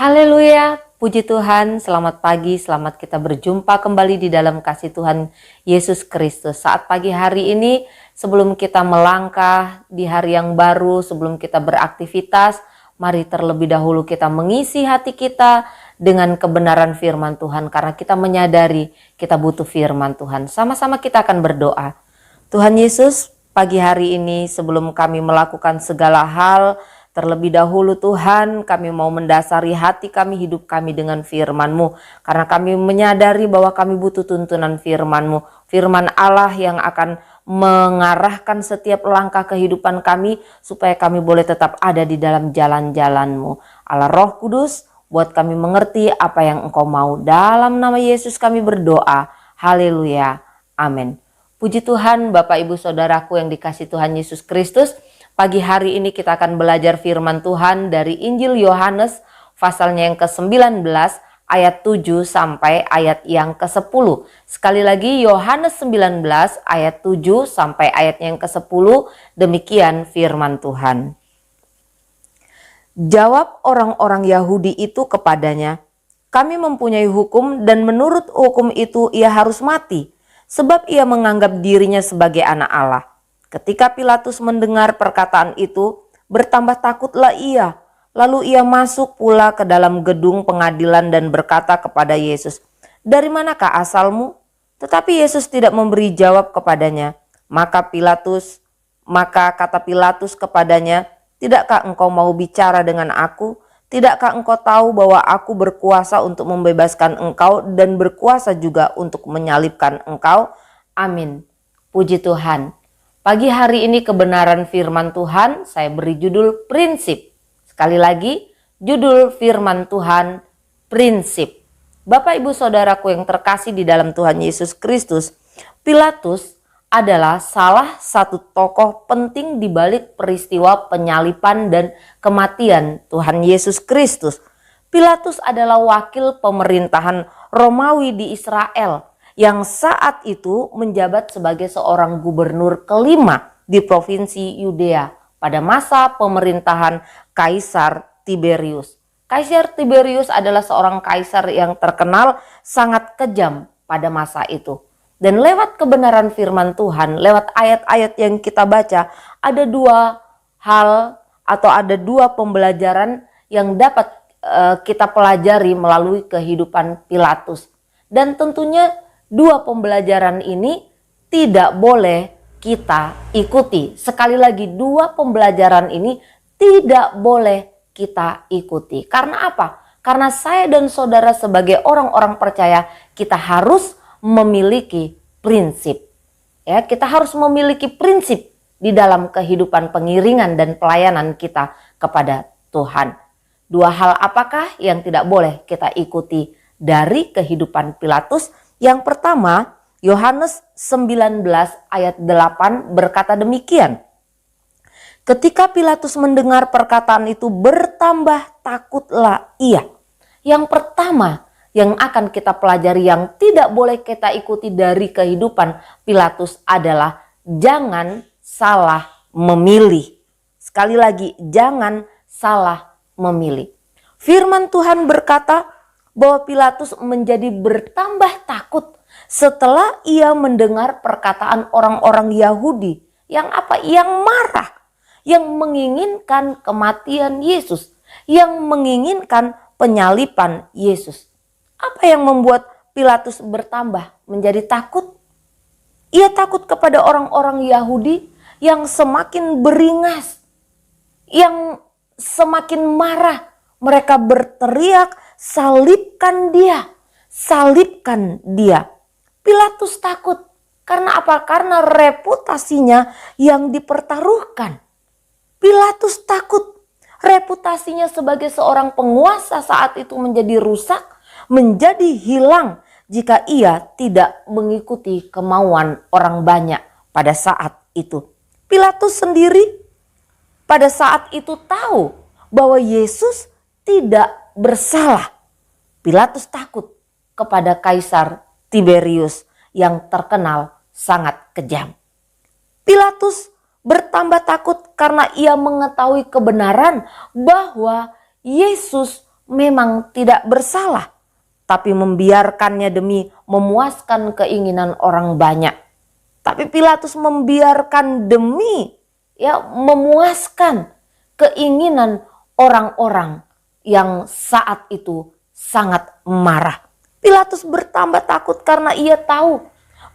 Haleluya, puji Tuhan, selamat pagi, selamat kita berjumpa kembali di dalam kasih Tuhan Yesus Kristus. Saat pagi hari ini, sebelum kita melangkah di hari yang baru, sebelum kita beraktivitas, mari terlebih dahulu kita mengisi hati kita dengan kebenaran firman Tuhan. Karena kita menyadari kita butuh firman Tuhan. Sama-sama kita akan berdoa. Tuhan Yesus, pagi hari ini sebelum kami melakukan segala hal, terlebih dahulu Tuhan, kami mau mendasari hati kami, hidup kami dengan firman-Mu. Karena kami menyadari bahwa kami butuh tuntunan firman-Mu. Firman Allah yang akan mengarahkan setiap langkah kehidupan kami, supaya kami boleh tetap ada di dalam jalan-jalan-Mu. Allah Roh Kudus, buat kami mengerti apa yang Engkau mau. Dalam nama Yesus kami berdoa. Haleluya. Amin. Puji Tuhan, Bapak Ibu Saudaraku yang dikasih Tuhan Yesus Kristus. Pagi hari ini kita akan belajar firman Tuhan dari Injil Yohanes pasalnya yang ke-19 ayat 7 sampai ayat yang ke-10. Sekali lagi Yohanes 19 ayat 7 sampai ayat yang ke-10, demikian firman Tuhan. Jawab orang-orang Yahudi itu kepadanya, "Kami mempunyai hukum dan menurut hukum itu ia harus mati, sebab ia menganggap dirinya sebagai anak Allah." Ketika Pilatus mendengar perkataan itu, bertambah takutlah ia. Lalu ia masuk pula ke dalam gedung pengadilan dan berkata kepada Yesus, "Dari manakah asalmu?" Tetapi Yesus tidak memberi jawab kepadanya. Maka kata Pilatus kepadanya, "Tidakkah engkau mau bicara dengan aku? Tidakkah engkau tahu bahwa aku berkuasa untuk membebaskan engkau dan berkuasa juga untuk menyalibkan engkau?" Amin. Puji Tuhan. Pagi hari ini kebenaran firman Tuhan saya beri judul prinsip. Sekali lagi, judul firman Tuhan prinsip. Bapak Ibu Saudaraku yang terkasih di dalam Tuhan Yesus Kristus, Pilatus adalah salah satu tokoh penting di balik peristiwa penyaliban dan kematian Tuhan Yesus Kristus. Pilatus adalah wakil pemerintahan Romawi di Israel yang saat itu menjabat sebagai seorang gubernur kelima di provinsi Yudea pada masa pemerintahan Kaisar Tiberius. Kaisar Tiberius adalah seorang kaisar yang terkenal sangat kejam pada masa itu. Dan lewat kebenaran firman Tuhan, lewat ayat-ayat yang kita baca, ada dua hal atau ada dua pembelajaran yang dapat kita pelajari melalui kehidupan Pilatus. Dan tentunya dua pembelajaran ini tidak boleh kita ikuti. Sekali lagi, dua pembelajaran ini tidak boleh kita ikuti. Karena apa? Karena saya dan saudara sebagai orang-orang percaya, kita harus memiliki prinsip. Ya, kita harus memiliki prinsip di dalam kehidupan pengiringan dan pelayanan kita kepada Tuhan. Dua hal apakah yang tidak boleh kita ikuti dari kehidupan Pilatus? Yang pertama, Yohanes 19 ayat 8 berkata demikian. Ketika Pilatus mendengar perkataan itu, bertambah takutlah ia. Yang pertama yang akan kita pelajari yang tidak boleh kita ikuti dari kehidupan Pilatus adalah jangan salah memilih. Sekali lagi, jangan salah memilih. Firman Tuhan berkata bahwa Pilatus menjadi bertambah takut setelah ia mendengar perkataan orang-orang Yahudi yang marah, yang menginginkan kematian Yesus, yang menginginkan penyaliban Yesus. Apa yang membuat Pilatus bertambah menjadi takut? Ia takut kepada orang-orang Yahudi yang semakin beringas, yang semakin marah. Mereka berteriak, "Salibkan dia, salibkan dia." Pilatus takut. Karena apa? Karena reputasinya yang dipertaruhkan. Pilatus takut. Reputasinya sebagai seorang penguasa saat itu menjadi rusak, menjadi hilang jika ia tidak mengikuti kemauan orang banyak pada saat itu. Pilatus sendiri pada saat itu tahu bahwa Yesus tidak bersalah. Pilatus takut kepada Kaisar Tiberius yang terkenal sangat kejam. Pilatus bertambah takut karena ia mengetahui kebenaran bahwa Yesus memang tidak bersalah, tapi membiarkannya demi memuaskan keinginan orang banyak. Tapi Pilatus membiarkan demi memuaskan keinginan orang-orang yang saat itu sangat marah. Pilatus bertambah takut karena ia tahu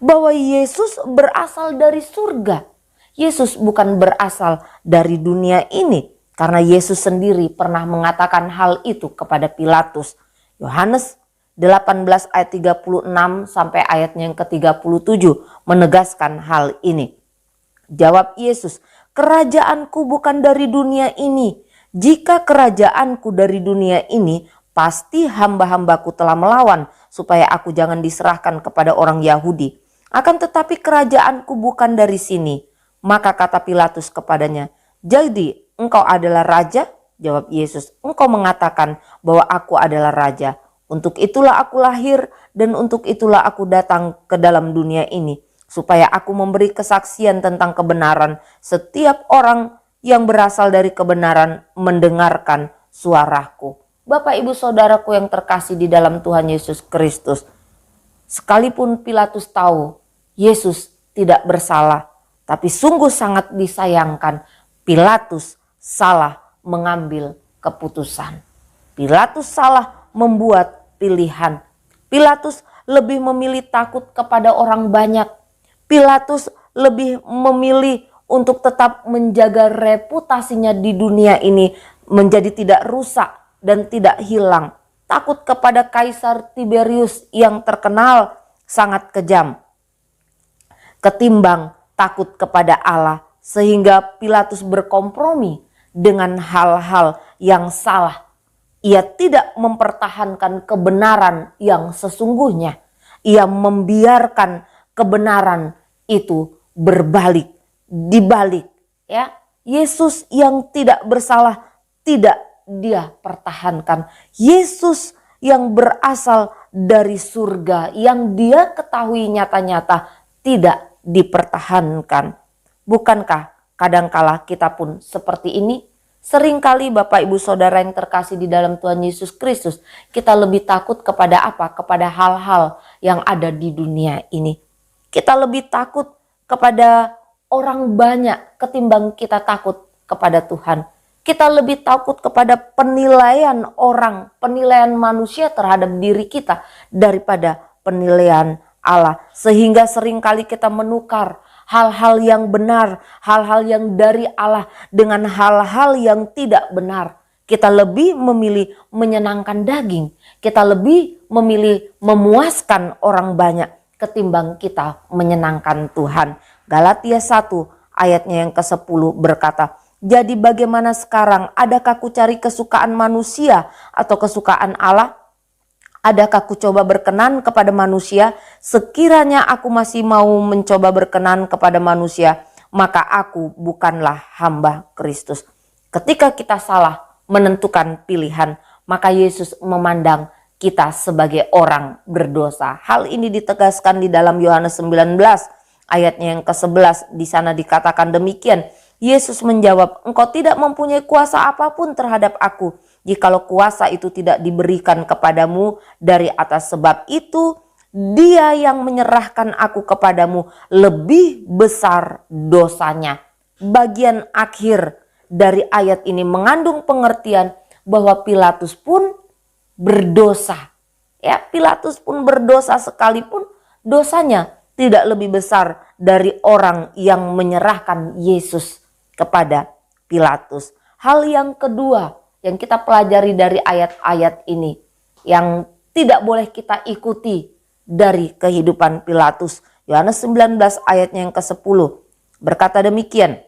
bahwa Yesus berasal dari surga. Yesus bukan berasal dari dunia ini, karena Yesus sendiri pernah mengatakan hal itu kepada Pilatus. Yohanes 18 ayat 36 sampai ayatnya yang ke-37 menegaskan hal ini. Jawab Yesus, "Kerajaanku bukan dari dunia ini. Jika kerajaanku dari dunia ini, pasti hamba-hambaku telah melawan supaya aku jangan diserahkan kepada orang Yahudi. Akan tetapi kerajaanku bukan dari sini." Maka kata Pilatus kepadanya, "Jadi engkau adalah raja?" Jawab Yesus, "Engkau mengatakan bahwa aku adalah raja. Untuk itulah aku lahir dan untuk itulah aku datang ke dalam dunia ini, supaya aku memberi kesaksian tentang kebenaran. Setiap orang yang berasal dari kebenaran mendengarkan suaraku." Bapak, Ibu, Saudaraku yang terkasih di dalam Tuhan Yesus Kristus, sekalipun Pilatus tahu Yesus tidak bersalah, tapi sungguh sangat disayangkan Pilatus salah mengambil keputusan. Pilatus salah membuat pilihan. Pilatus lebih memilih takut kepada orang banyak. Pilatus lebih memilih untuk tetap menjaga reputasinya di dunia ini menjadi tidak rusak dan tidak hilang. Takut kepada Kaisar Tiberius yang terkenal sangat kejam, ketimbang takut kepada Allah, sehingga Pilatus berkompromi dengan hal-hal yang salah. Ia tidak mempertahankan kebenaran yang sesungguhnya. Ia membiarkan kebenaran itu berbalik, dibalik. Yesus yang tidak bersalah tidak dia pertahankan. Yesus yang berasal dari surga, yang dia ketahui nyata-nyata, tidak dipertahankan. Bukankah kadangkala kita pun seperti ini? Seringkali Bapak, Ibu, Saudara yang terkasih di dalam Tuhan Yesus Kristus, kita lebih takut kepada apa? Kepada hal-hal yang ada di dunia ini. Kita lebih takut kepada orang banyak ketimbang kita takut kepada Tuhan. Kita lebih takut kepada penilaian orang, penilaian manusia terhadap diri kita daripada penilaian Allah. Sehingga seringkali kita menukar hal-hal yang benar, hal-hal yang dari Allah dengan hal-hal yang tidak benar. Kita lebih memilih menyenangkan daging. Kita lebih memilih memuaskan orang banyak ketimbang kita menyenangkan Tuhan. Galatia 1 ayatnya yang ke-10 berkata, "Jadi bagaimana sekarang? Adakah ku cari kesukaan manusia atau kesukaan Allah? Adakah ku coba berkenan kepada manusia? Sekiranya aku masih mau mencoba berkenan kepada manusia, maka aku bukanlah hamba Kristus." Ketika kita salah menentukan pilihan, maka Yesus memandang kita sebagai orang berdosa. Hal ini ditegaskan di dalam Yohanes 19 ayatnya yang ke-11. Di sana dikatakan demikian. Yesus menjawab, "Engkau tidak mempunyai kuasa apapun terhadap aku, jikalau kuasa itu tidak diberikan kepadamu dari atas. Sebab itu dia yang menyerahkan aku kepadamu lebih besar dosanya." Bagian akhir dari ayat ini mengandung pengertian bahwa Pilatus pun berdosa. Pilatus pun berdosa sekalipun dosanya tidak lebih besar dari orang yang menyerahkan Yesus kepada Pilatus. Hal yang kedua yang kita pelajari dari ayat-ayat ini, yang tidak boleh kita ikuti dari kehidupan Pilatus. Yohanes 19 ayatnya yang ke-10 berkata demikian.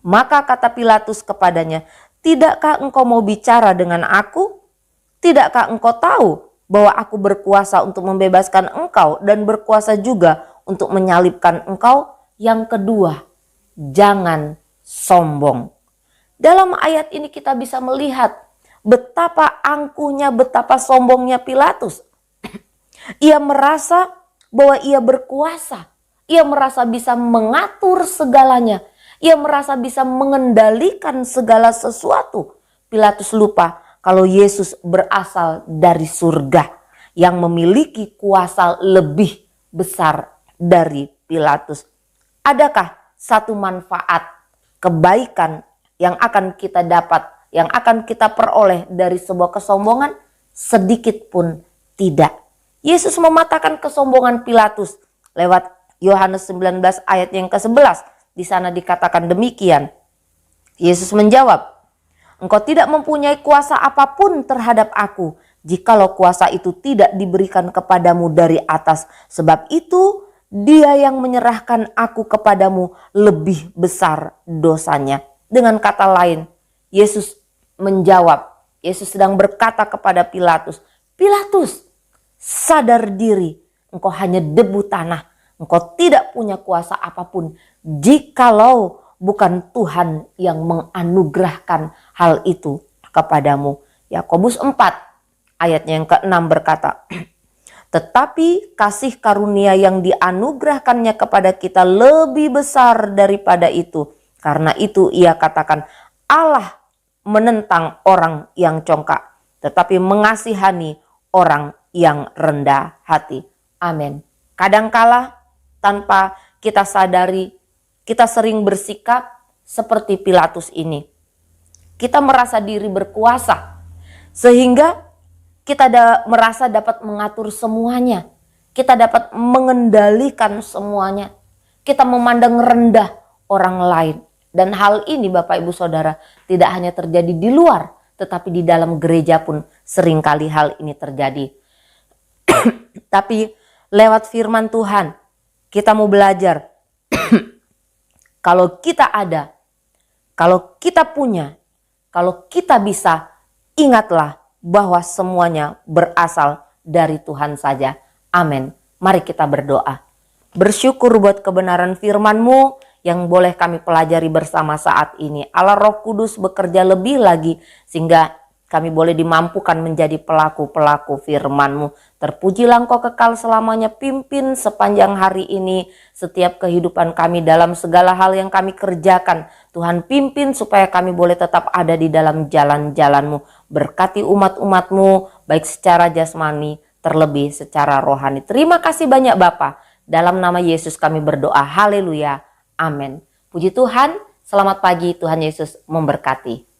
Maka kata Pilatus kepadanya, "Tidakkah engkau mau bicara dengan aku? Tidakkah engkau tahu bahwa aku berkuasa untuk membebaskan engkau dan berkuasa juga untuk menyalibkan engkau?" Yang kedua, jangan sombong. Dalam ayat ini kita bisa melihat betapa angkuhnya, betapa sombongnya Pilatus. Ia merasa bahwa ia berkuasa. Ia merasa bisa mengatur segalanya. Ia merasa bisa mengendalikan segala sesuatu. Pilatus lupa kalau Yesus berasal dari surga yang memiliki kuasa lebih besar dari Pilatus? Adakah satu manfaat kebaikan yang akan kita dapat, yang akan kita peroleh dari sebuah kesombongan? Sedikit pun tidak. Yesus mematahkan kesombongan Pilatus lewat Yohanes 19 ayat yang ke-11. Di sana dikatakan demikian. Yesus menjawab, "Engkau tidak mempunyai kuasa apapun terhadap aku, jikalau kuasa itu tidak diberikan kepadamu dari atas. Sebab itu dia yang menyerahkan aku kepadamu lebih besar dosanya." Dengan kata lain, Yesus menjawab, Yesus sedang berkata kepada Pilatus, "Pilatus, sadar diri, engkau hanya debu tanah. Engkau tidak punya kuasa apapun jikalau bukan Tuhan yang menganugerahkan hal itu kepadamu." Yakobus 4 ayatnya yang ke-6 berkata, "Tetapi kasih karunia yang dianugerahkannya kepada kita lebih besar daripada itu. Karena itu ia katakan, Allah menentang orang yang congkak, tetapi mengasihani orang yang rendah hati." Amin. Kadangkala tanpa kita sadari, kita sering bersikap seperti Pilatus ini. Kita merasa diri berkuasa, sehingga kita merasa dapat mengatur semuanya. Kita dapat mengendalikan semuanya. Kita memandang rendah orang lain. Dan hal ini Bapak Ibu Saudara tidak hanya terjadi di luar, tetapi di dalam gereja pun seringkali hal ini terjadi. Tapi lewat firman Tuhan, kita mau belajar. Kalau kita ada, kalau kita punya, kalau kita bisa, ingatlah bahwa semuanya berasal dari Tuhan saja. Amin. Mari kita berdoa. Bersyukur buat kebenaran firman-Mu yang boleh kami pelajari bersama saat ini. Allah Roh Kudus bekerja lebih lagi sehingga kami boleh dimampukan menjadi pelaku-pelaku firman-Mu. Terpujilah Engkau kekal selamanya, pimpin sepanjang hari ini setiap kehidupan kami dalam segala hal yang kami kerjakan. Tuhan pimpin supaya kami boleh tetap ada di dalam jalan-jalan-Mu. Berkati umat-umat-Mu baik secara jasmani terlebih secara rohani. Terima kasih banyak Bapa. Dalam nama Yesus kami berdoa. Haleluya. Amin. Puji Tuhan. Selamat pagi. Tuhan Yesus memberkati.